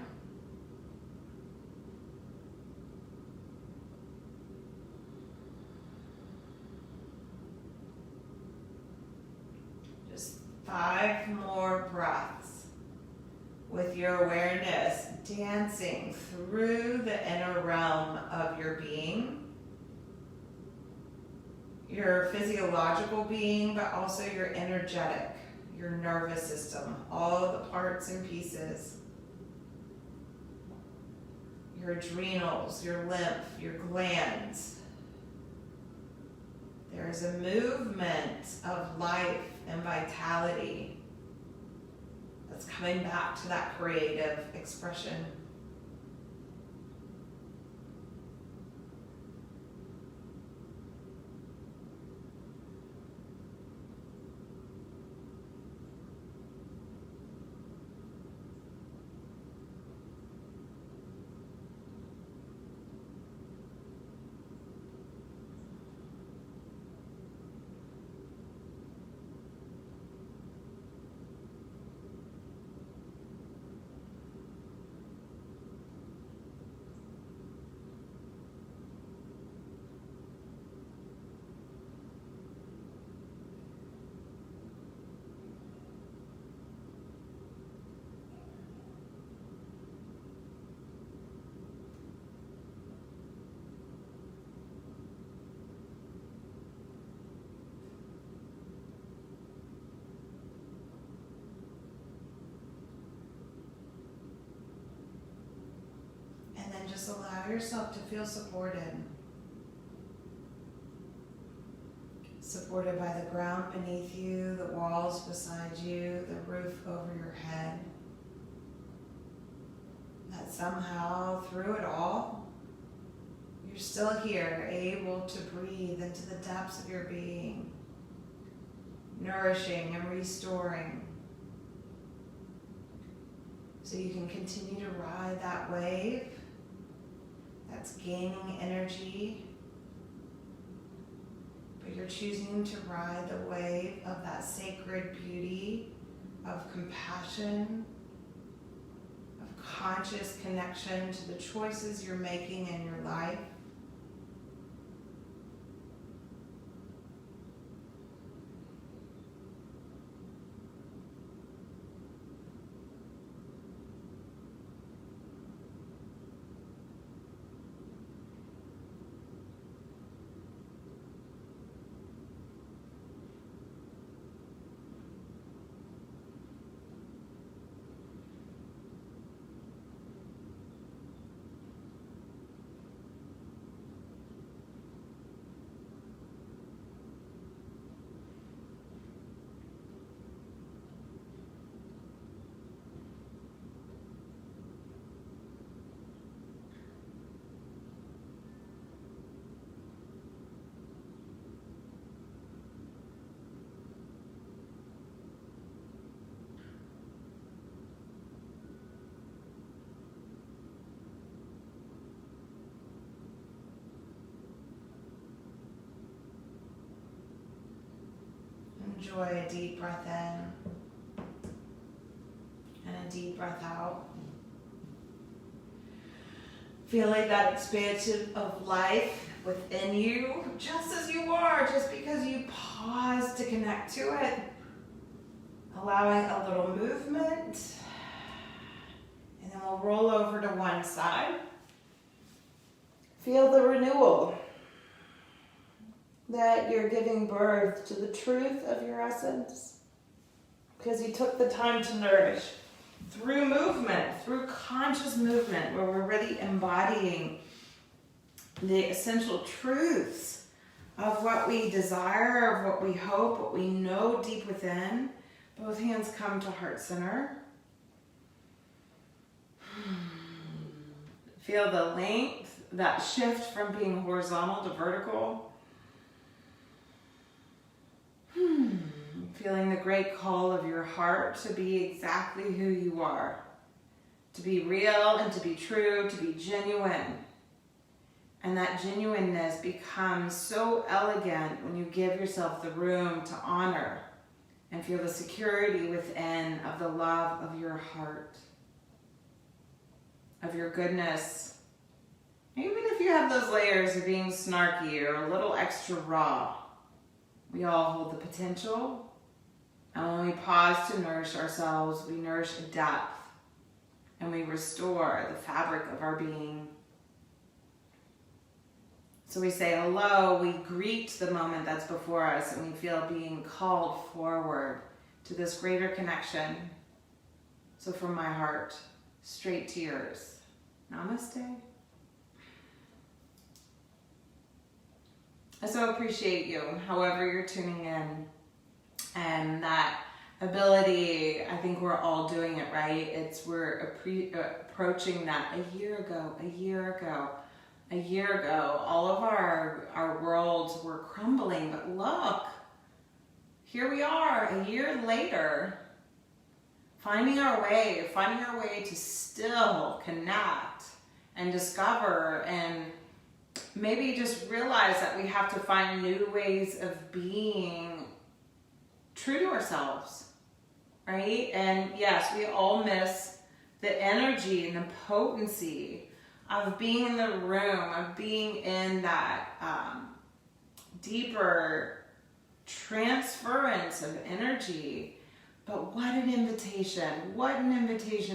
Just 5 more breaths with your awareness dancing through the inner realm of your being. Your physiological being, but also your energetic, your nervous system, all the parts and pieces. Your adrenals, your lymph, your glands. There is a movement of life and vitality that's coming back to that creative expression. And then just allow yourself to feel supported. Supported by the ground beneath you, the walls beside you, the roof over your head. That somehow, through it all, you're still here, able to breathe into the depths of your being, nourishing and restoring. So you can continue to ride that wave that's gaining energy, but you're choosing to ride the wave of that sacred beauty, of compassion, of conscious connection to the choices you're making in your life. Enjoy a deep breath in and a deep breath out. Feel like that expansion of life within you, just as you are, just because you pause to connect to it. Allowing a little movement. And then we'll roll over to one side. Feel the renewal. That you're giving birth to the truth of your essence because you took the time to nourish through movement, through conscious movement, where we're really embodying the essential truths of what we desire, of what we hope, what we know deep within. Both hands come to heart center. Feel the length, that shift from being horizontal to vertical. Feeling the great call of your heart to be exactly who you are. To be real and to be true, to be genuine. And that genuineness becomes so elegant when you give yourself the room to honor and feel the security within of the love of your heart, of your goodness. Even if you have those layers of being snarky or a little extra raw, we all hold the potential. And when we pause to nourish ourselves, we nourish depth and we restore the fabric of our being. So we say hello, we greet the moment that's before us, and we feel being called forward to this greater connection. So from my heart, straight to yours. Namaste. I so appreciate you, however you're tuning in, and that ability. I think we're all doing it, right? We're approaching that a year ago, all of our worlds were crumbling, but look, here we are a year later, finding our way to still connect and discover and maybe just realize that we have to find new ways of being true to ourselves, right? And yes, we all miss the energy and the potency of being in the room, of being in that deeper transference of energy. But what an invitation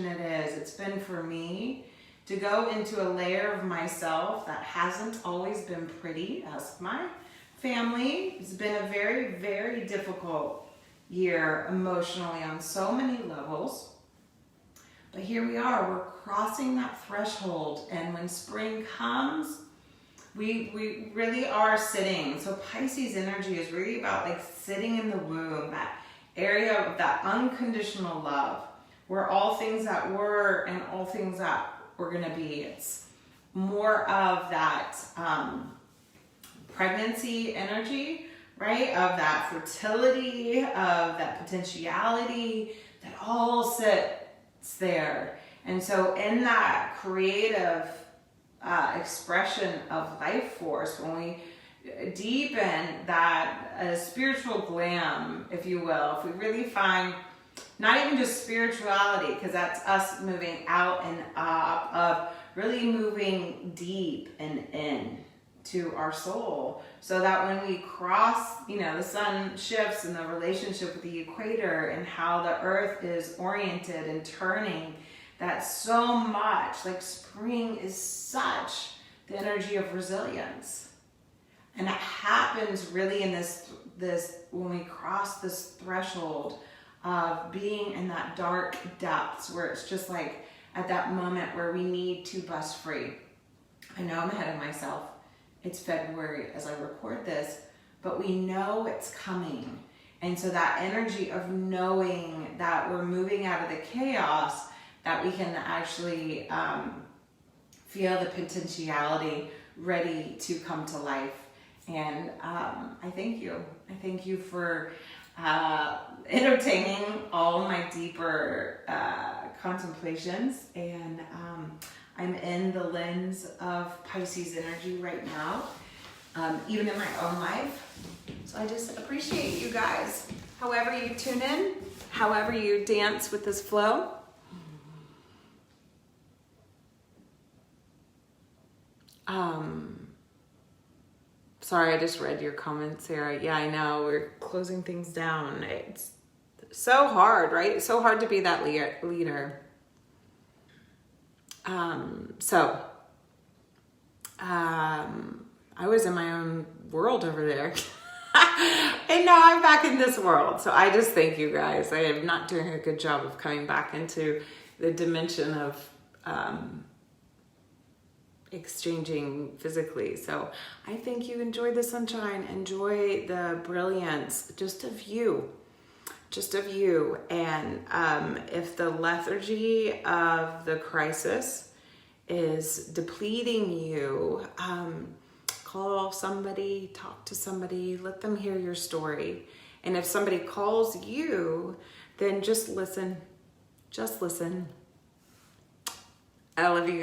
it is. It's been for me to go into a layer of myself that hasn't always been pretty. Ask my family. It's been a very, very difficult year emotionally on so many levels. But here we are, we're crossing that threshold, and when spring comes, we really are sitting. So Pisces energy is really about like sitting in the womb, that area of that unconditional love, where all things that were and all things that we're gonna be. It's more of that pregnancy energy, right? Of that fertility, of that potentiality that all sits there. And so in that creative expression of life force, when we deepen that spiritual glam, if you will, if we really find not even just spirituality, because that's us moving out and up, of really moving deep and in to our soul, so that when we cross, the sun shifts in the relationship with the equator and how the earth is oriented and turning, that's so much, like spring is such the energy of resilience. And it happens really in this when we cross this threshold of being in that dark depths, where it's just like at that moment where we need to bust free. I know I'm ahead of myself. It's February as I record this, but we know it's coming. And so that energy of knowing that we're moving out of the chaos, that we can actually feel the potentiality ready to come to life. And I thank you. I thank you for entertaining all my deeper contemplations. And I'm in the lens of Pisces energy right now, even in my own life. So I just appreciate you guys. However you tune in, however you dance with this flow. Sorry, I just read your comments, Sarah. Yeah, I know, we're closing things down. It's so hard, right? It's so hard to be that leader. I was in my own world over there. And now I'm back in this world. So I just thank you guys. I am not doing a good job of coming back into the dimension of exchanging physically. So I think you enjoy the sunshine, enjoy the brilliance just of you. And if the lethargy of the crisis is depleting you, call somebody, talk to somebody, let them hear your story. And if somebody calls you, then just listen. I love you guys.